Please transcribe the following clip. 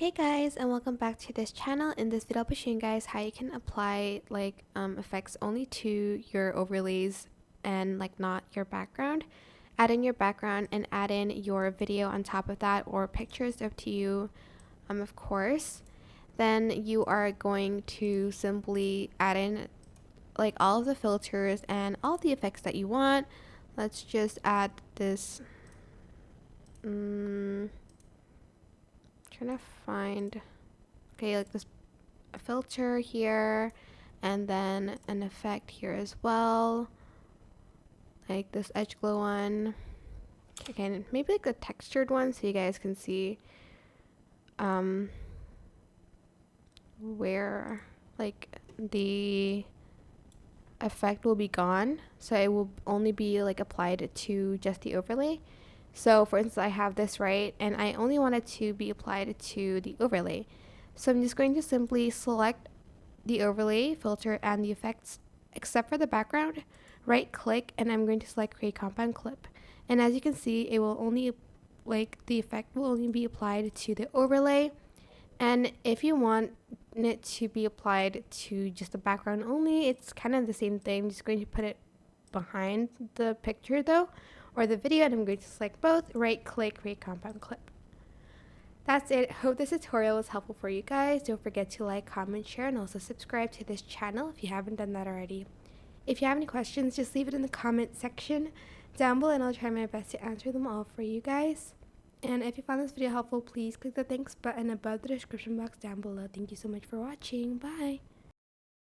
Hey guys, and welcome back to this channel. In this video I'll be showing you guys how you can apply effects only to your overlays and not your background. Add in your background and add in your video on top of that, or pictures, up to you, of course. Then you are going to simply add in all of the filters and all the effects that you want. Let's just add this trying to find this filter here, and then an effect here as well, like this edge glow one. Okay, maybe a textured one so you guys can see where the effect will be gone, so it will only be applied to just the overlay. So for instance, I have this right, and I only want it to be applied to the overlay. So I'm just going to simply select the overlay, filter, and the effects, except for the background, right click, and I'm going to select create compound clip. And as you can see, it will only, the effect will only be applied to the overlay. And if you want it to be applied to just the background only, it's kind of the same thing. I'm just going to put it behind the picture though, or the video, and I'm going to select both, right click, create compound clip. That's it. Hope this tutorial was helpful for you guys. Don't forget to like, comment, share, and also subscribe to this channel if you haven't done that already. If you have any questions, just leave it in the comment section down below and I'll try my best to answer them all for you guys. And if you found this video helpful, please click the thanks button above the description box down below. Thank you so much for watching. Bye!